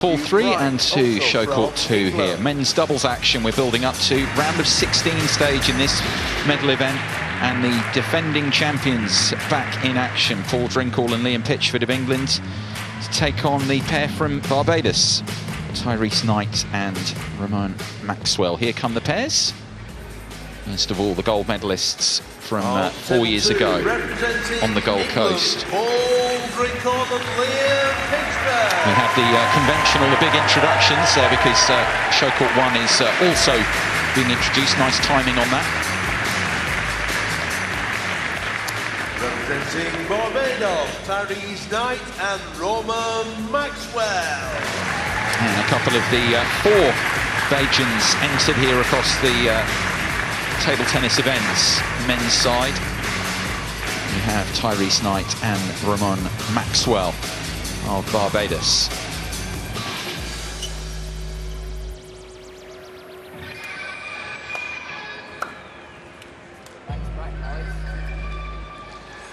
Ball 3 and 2, show court 2 here. Men's doubles action we're building up to. Round of 16 stage in this medal event. And the defending champions back in action. Paul Drinkall and Liam Pitchford of England to take on the pair from Barbados. Tyrese Knight and Ramon Maxwell. Here come the pairs. First of all, the gold medalists from 4 years ago on the Gold Coast. We have the conventional, the big introductions because show court 1 is also being introduced. Nice timing on that. Representing Barbados, Tyrese Knight and Ramon Maxwell. And a couple of the 4 Bajans entered here across the table tennis events, men's side. We have Tyrese Knight and Ramon Maxwell of Barbados.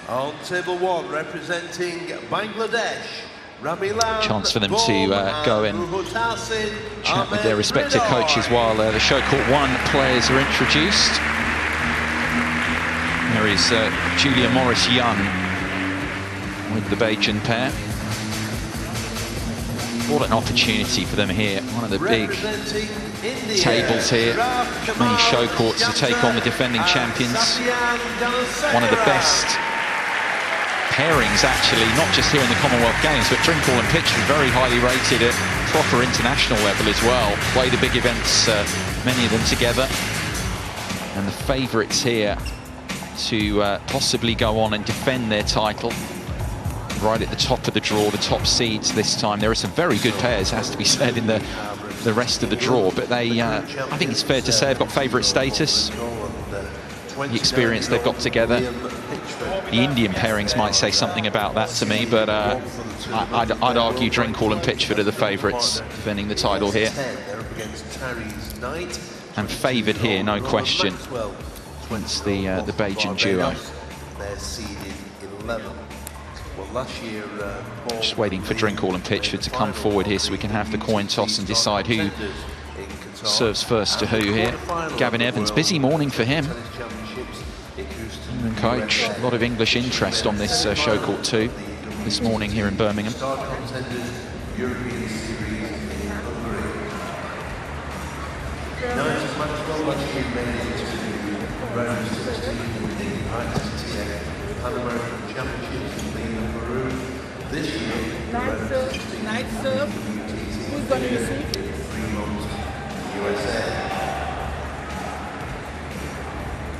On table 1, representing Bangladesh, chance for them to go and chat with their respective coaches while the show court 1 players are introduced. There is Julia Morris-Young with the Bajan pair. What an opportunity for them here. One of the big tables here. Many show courts to take on the defending champions. One of the best pairings, actually, not just here in the Commonwealth Games, but Drinkall and Pitchford very highly rated at proper international level as well. Play the big events, many of them together. And the favourites here to possibly go on and defend their title. Right at the top of the draw, the top seeds this time. There are some very good pairs, has to be said, in the rest of the draw. But they, I think it's fair to say, have got favourite status. The experience they've got together. The Indian pairings might say something about that to me, but I'd argue Drinkall and Pitchford are the favourites defending the title here. And favoured here, no question, against the Bajan duo. Just waiting for Drinkall and Pitchford to come forward here so we can have the coin toss and decide who serves first to who here. Gavin Evans, busy morning for him. Coach, a lot of English interest on this show court 2 this morning here in Birmingham. Nice serve. Who's going to receive?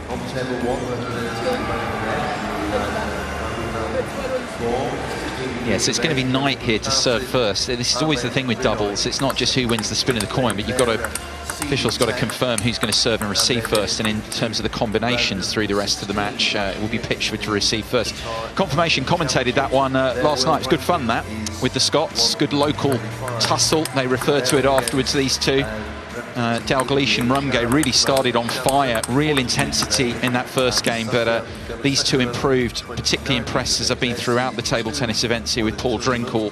On table 1, Yes, it's going to be Knight here to serve first. This is always the thing with doubles. It's not just who wins the spin of the coin, but you've got to, officials got to confirm who's going to serve and receive first. And in terms of the combinations through the rest of the match, it will be Pitchford to receive first. Confirmation commentated that one last night. It was good fun, that, with the Scots. Good local tussle. They referred to it afterwards, these two. Dalglish and Rumgay really started on fire, real intensity in that first game, but these two improved, particularly impressed as I've been throughout the table tennis events here with Paul Drinkall.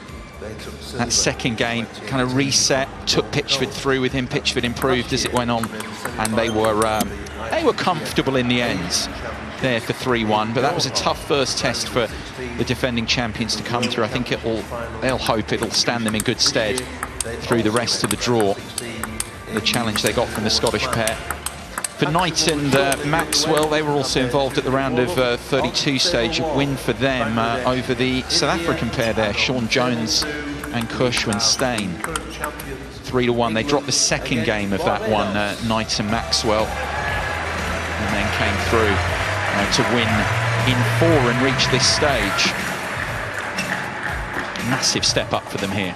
That second game kind of reset, took Pitchford through with him. Pitchford improved as it went on, and they were comfortable in the end there for 3-1, but that was a tough first test for the defending champions to come through. I think they'll hope it'll stand them in good stead through the rest of the draw. The challenge they got from the Scottish pair. For Knight and Maxwell, they were also involved at the round of 32 stage. A win for them over the South African pair there, Sean Jones and Kershwin Steyn. 3-1. They dropped the second game of that one, Knight and Maxwell, and then came through to win in 4 and reach this stage. Massive step up for them here.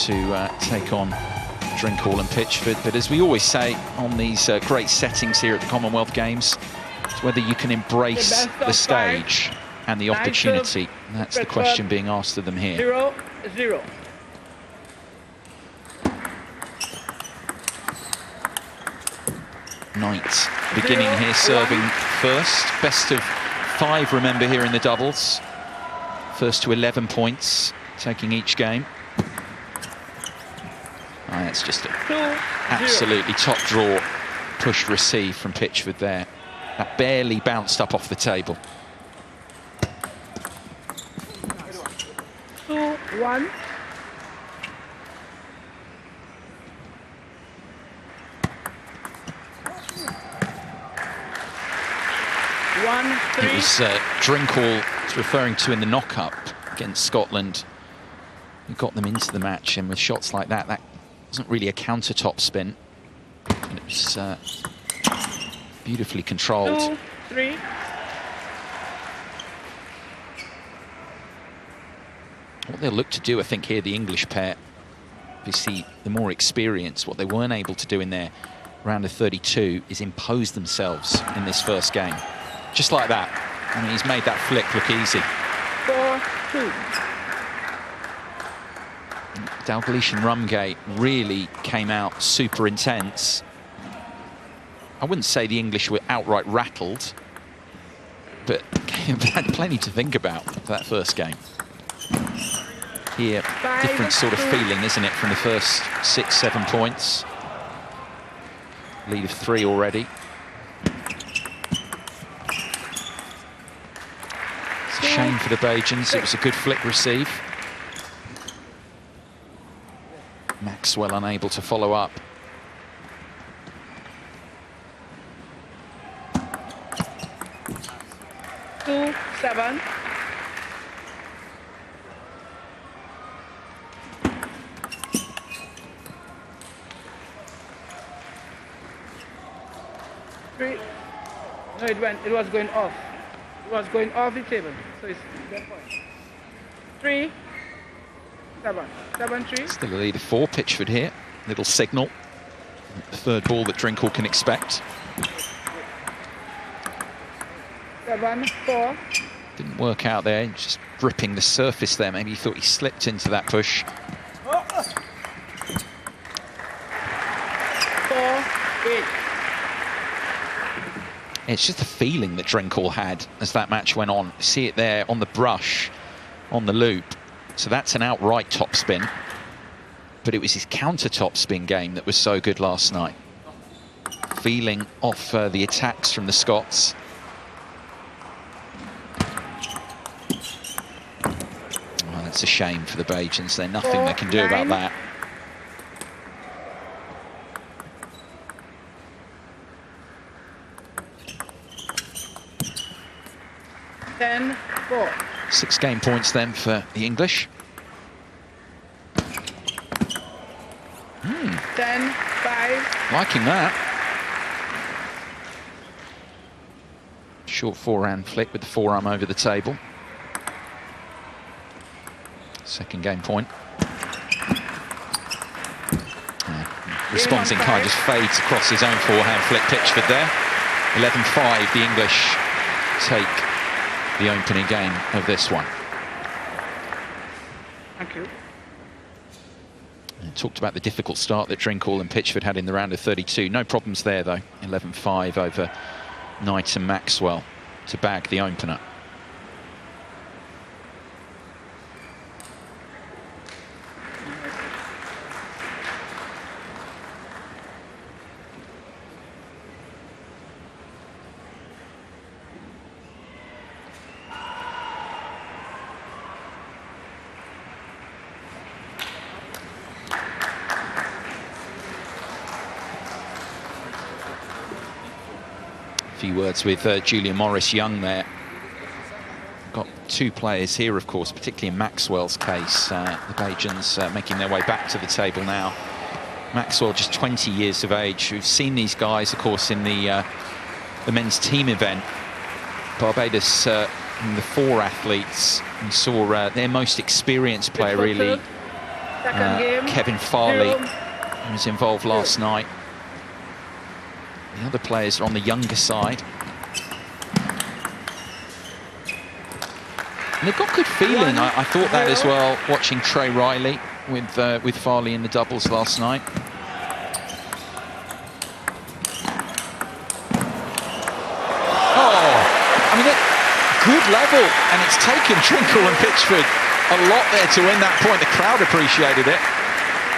To take on Drinkall and Pitchford, but as we always say on these great settings here at the Commonwealth Games, it's whether you can embrace the stage and the opportunity. That's the question being asked of them here. 0-0. Knight beginning here serving first. Best of 5, remember, here in the doubles. First to 11 points, taking each game. That's just an 2-0. absolutely top draw pushed receive from Pitchford there. That barely bounced up off the table. 2-1. It was Drinkall was referring to in the knock-up against Scotland, who got them into the match, and with shots like that, that wasn't really a counter-top spin. And it was beautifully controlled. 2-3. What they'll look to do, I think, here, the English pair, obviously the more experience, what they weren't able to do in their round of 32 is impose themselves in this first game. Just like that. I mean, he's made that flick look easy. 4-2. Dalglish and Rumgate really came out super intense. I wouldn't say the English were outright rattled, but had plenty to think about for that first game. Here, different sort of feeling, isn't it, from the first 6-7 points. Lead of 3 already. It's a shame for the Bajans. It was a good flick receive. Maxwell unable to follow up. 2-7. No, it was going off. It was going off the table. So it's that point. 3-7. 7-3. Still a lead of 4. Pitchford here. Little signal. The third ball that Drinkall can expect. 7-4. Didn't work out there. Just gripping the surface there. Maybe he thought he slipped into that push. 4-8. It's just the feeling that Drinkall had as that match went on. See it there on the brush, on the loop. So that's an outright top spin. But it was his counter top spin game that was so good last night. Feeling off the attacks from the Scots. Oh, that's a shame for the Bajans. There's nothing they can do about that. 10-4. 6 game points then for the English. 10-5. Liking that. Short forehand flick with the forearm over the table. Second game point. Response in kind just fades across his own forehand flick. Pitchford there. 11-5, the English take the opening game of this one. Thank you. And talked about the difficult start that Drinkall and Pitchford had in the round of 32. No problems there though. 11-5 over Knight and Maxwell to bag the opener. Few words with Julian Morris-Young there. Got 2 players here, of course, particularly in Maxwell's case. The Bajans making their way back to the table now. Maxwell, just 20 years of age. We've seen these guys, of course, in the men's team event. Barbados, in the 4 athletes, we saw their most experienced player, really, Kevin Farley, who was involved last night. The other players are on the younger side. And they've got good feeling. I thought that as well, watching Trey Riley with Farley in the doubles last night. Oh, I mean, good level. And it's taken Drinkall and Pitchford a lot there to win that point. The crowd appreciated it.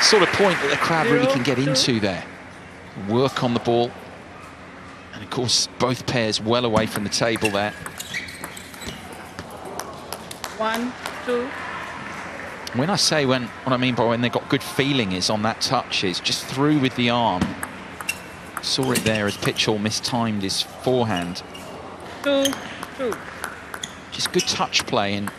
sort of point that the crowd really can get into there. Work on the ball. And of course, both pairs well away from the table there. 1, 2. When I say what I mean by when they've got good feeling is on that touch is just through with the arm. Saw it there as Pitchall mistimed his forehand. 2, 2. Just good touch play in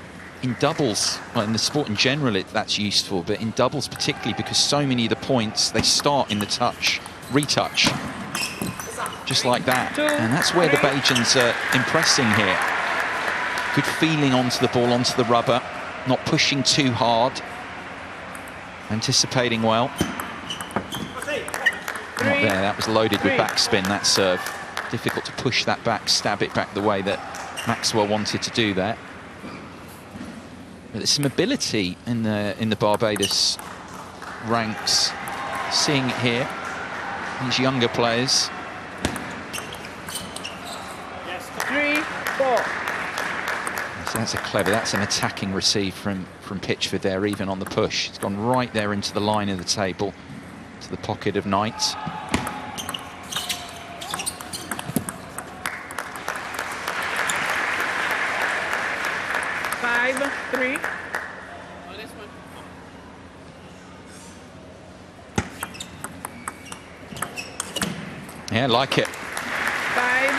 doubles. Well, in the sport in general, that's useful, but in doubles particularly because so many of the points, they start in the touch, retouch. Just like that. And that's where the Bajans are impressing here. Good feeling onto the ball, onto the rubber. Not pushing too hard. Anticipating well. Not there, that was loaded with backspin, that serve. Difficult to push that back, stab it back the way that Maxwell wanted to do that. But there's some ability in the Barbados ranks. Seeing it here. These younger players. 3, 4. So that's an attacking receive from Pitchford there, even on the push. It's gone right there into the line of the table, to the pocket of Knight. Five, 3. Yeah, like it. 5,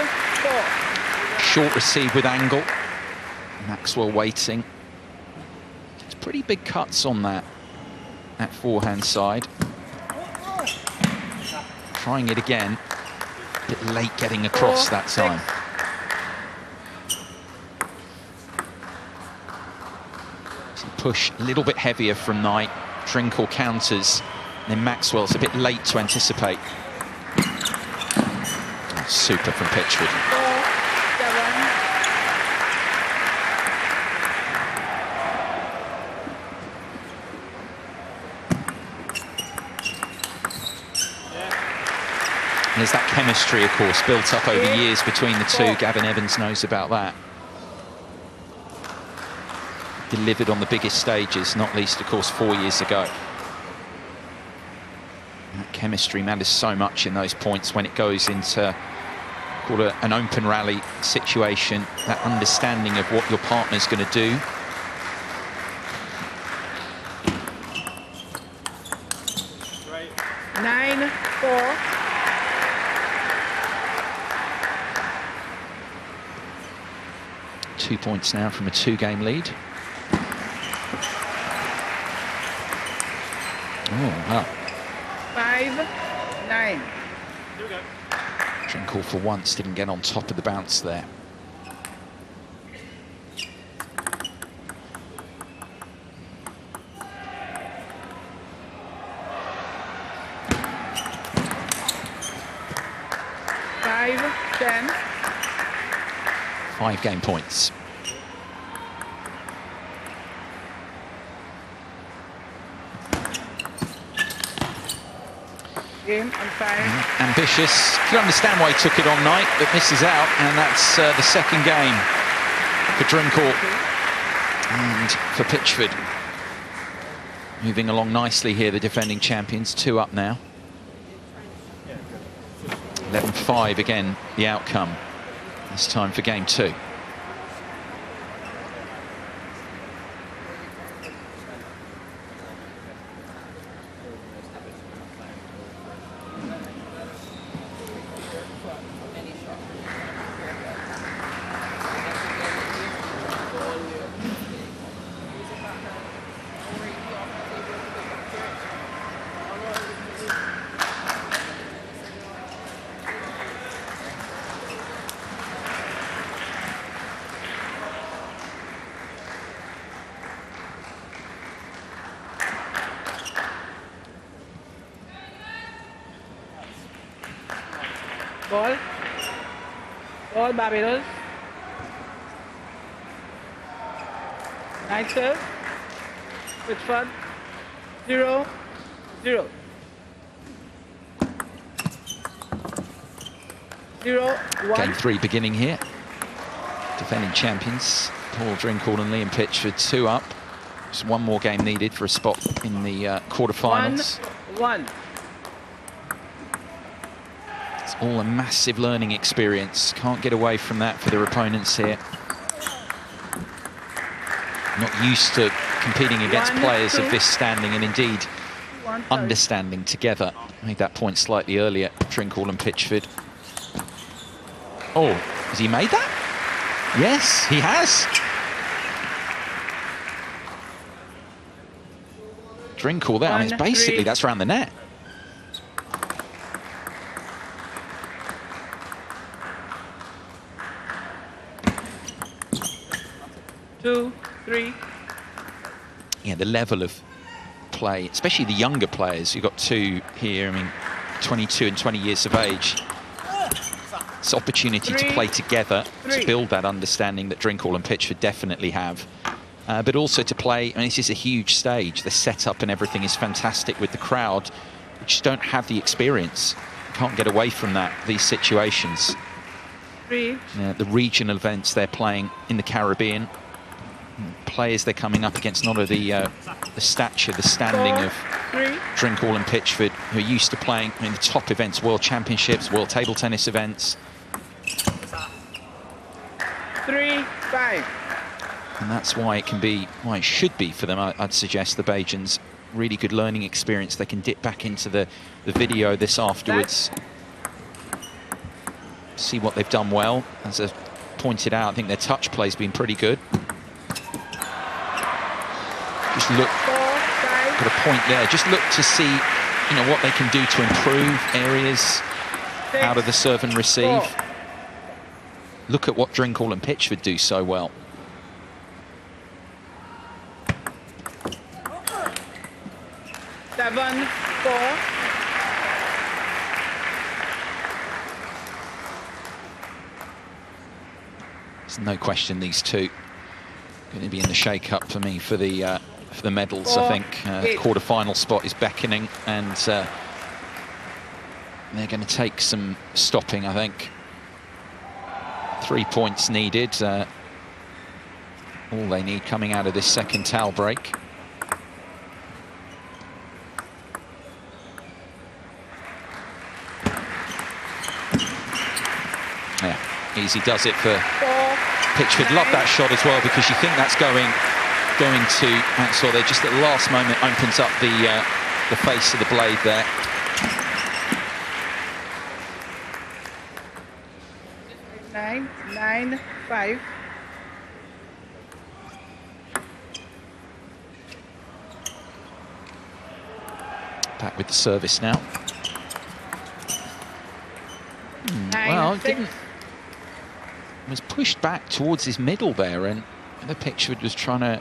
4. Short receive with angle. Maxwell waiting. It's pretty big cuts on that forehand side. Trying it again. A bit late getting across that time. So push a little bit heavier from Knight. Drinkle counters. And then Maxwell's a bit late to anticipate. Oh, super from Pitchford. 4, 7. There's that chemistry, of course, built up over years between the two. Gavin Evans knows about that. Delivered on the biggest stages, not least, of course, 4 years ago. That chemistry matters so much in those points when it goes into an open rally situation. That understanding of what your partner's going to do. Right. 9, 4. Two points now from a 2-game lead. Oh, wow. 5, 9. Here we go. Drinkle for once didn't get on top of the bounce there. Five, 10. 5-game points. Game on 5. Ambitious. You understand why he took it on Knight, but misses out, and that's the second game for Drinkle and for Pitchford. Moving along nicely here, the defending champions, 2 up now. 11-5 again, the outcome. This time for game 2. Ball. Ball, Barbados. Nice serve. With fun. 0, 0. 0, 1. Game 3 beginning here. Defending champions, Paul Drinkle and Liam Pitchford 2 up. Just one more game needed for a spot in the quarterfinals. 1-1. It's all a massive learning experience. Can't get away from that for their opponents here. Not used to competing against players of this standing and indeed understanding together. I made that point slightly earlier, Drinkall and Pitchford. Oh, has he made that? Yes, he has. Drinkall there, I mean, basically that's around the net. 2-3. Yeah, the level of play, especially the younger players. You've got two here, I mean, 22 and 20 years of age. It's opportunity to play together, to build that understanding that Drinkall and Pitchford definitely have. But also to play, I mean, this is a huge stage. The setup and everything is fantastic with the crowd. You just don't have the experience. You can't get away from that, these situations. The regional events they're playing in the Caribbean. Players they're coming up against, not of the stature, the standing of Drinkall and Pitchford, who are used to playing in the top events, World Championships, World Table Tennis events. 3-5. And that's why it can be, why it should be for them, I'd suggest, the Bajans. Really good learning experience. They can dip back into the video this afterwards. See what they've done well. As I pointed out, I think their touch play's been pretty good. Just look, got a point there. Just look to see, you know, what they can do to improve areas out of the serve and receive. Look at what Drinkall and Pitchford do so well. Seven, 4. There's no question these two going to be in the shake-up for me for the medals. I think quarter-final spot is beckoning, and they're going to take some stopping. I think 3 points needed. All they need coming out of this second towel break. Yeah, easy does it for Pitchford. Love that shot as well, because you think that's going to Maxwell there. Just at the last moment opens up the face of the blade there. Nine, 5. Back with the service now. Well, it didn't. Was pushed back towards his middle there, and the Pitchford was trying to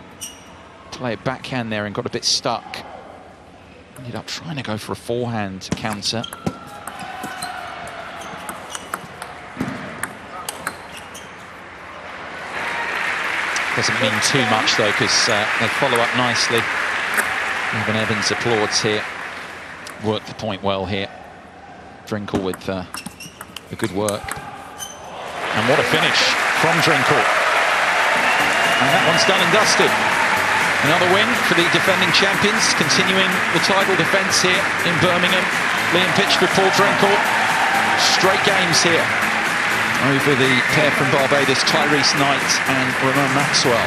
play a backhand there and got a bit stuck. Ended up trying to go for a forehand counter. Doesn't mean too much though, because they follow up nicely. Evan Evans applauds here. Worked the point well here. Drinkall with the good work. And what a finish from Drinkall. And that one's done and dusted. Another win for the defending champions, continuing the title defence here in Birmingham. Liam Pitchford, Paul Drinkall. Straight games here over the pair from Barbados, Tyrese Knight and Ramon Maxwell.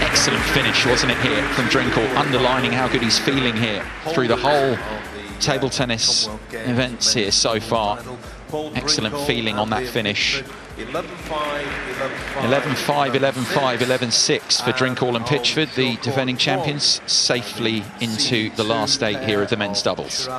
Excellent finish, wasn't it, here from Drinkall, underlining how good he's feeling here through the whole table tennis events here so far. Excellent feeling on that finish. 11-5, 11-5, 11-6 for Drinkall and Pitchford, the defending champions, safely into the last 8 here of the men's doubles.